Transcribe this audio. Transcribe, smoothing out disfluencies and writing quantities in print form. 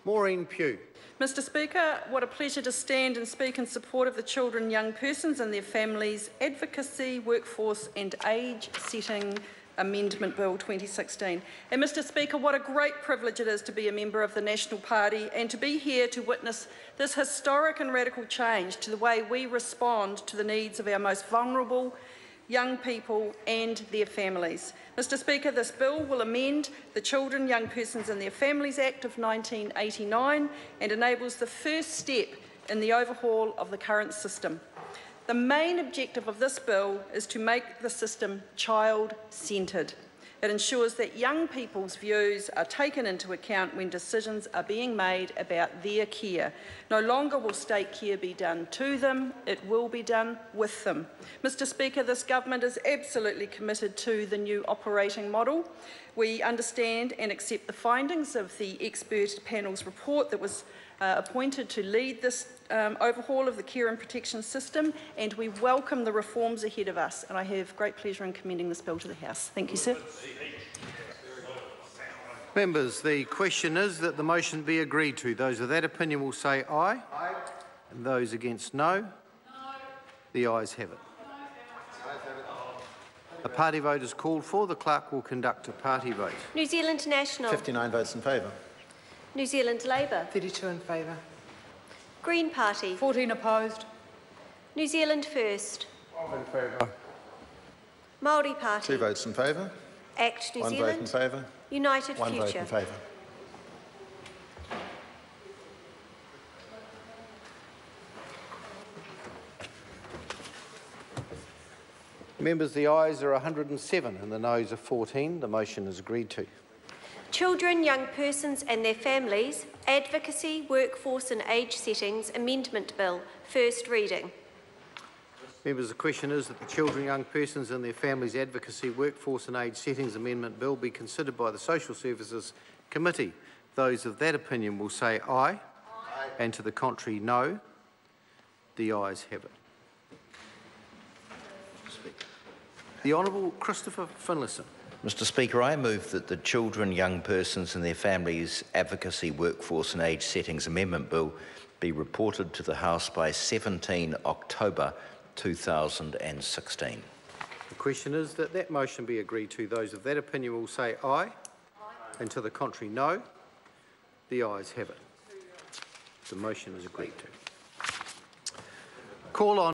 Maureen Pugh. Mr Speaker, what a pleasure to stand and speak in support of the Children, Young Persons and Their Families Advocacy, Workforce and Age Setting Amendment Bill 2016. And Mr Speaker, what a great privilege it is to be a member of the National Party and to be here to witness this historic and radical change to the way we respond to the needs of our most vulnerable young people and their families. Mr Speaker, this bill will amend the Children, Young Persons and Their Families Act of 1989 and enables the first step in the overhaul of the current system. The main objective of this bill is to make the system child-centred. It ensures that young people's views are taken into account when decisions are being made about their care. No longer will state care be done to them, it will be done with them. Mr Speaker, this government is absolutely committed to the new operating model. We understand and accept the findings of the expert panel's report that was appointed to lead this overhaul of the care and protection system, and we welcome the reforms ahead of us. And I have great pleasure in commending this bill to the House. Thank you, sir. Members, the question is that the motion be agreed to. Those of that opinion will say aye. Aye. And those against no. No. The ayes have it. A party vote is called for. The clerk will conduct a party vote. New Zealand National. 59 votes in favour. New Zealand Labour. 32 in favour. Green Party. 14 opposed. New Zealand First. 12 in favour. Māori Party. 2 votes in favour. ACT New 1 Zealand. vote in favour. United 1 Future. vote in favour. Members, the ayes are 107 and the noes are 14. The motion is agreed to. Children, Young Persons and Their Families Advocacy, Workforce and Age Settings Amendment Bill, first reading. Members, the question is that the Children, Young Persons and Their Families Advocacy, Workforce and Age Settings Amendment Bill be considered by the Social Services Committee. Those of that opinion will say aye. Aye. And to the contrary, no. The ayes have it. The Honourable Christopher Finlayson. Mr Speaker, I move that the Children, Young Persons and Their Families Advocacy, Workforce and Age Settings Amendment Bill be reported to the House by 17 October 2016. The question is that that motion be agreed to. Those of that opinion will say aye. Aye. And to the contrary, no. The ayes have it. The motion is agreed to. Call on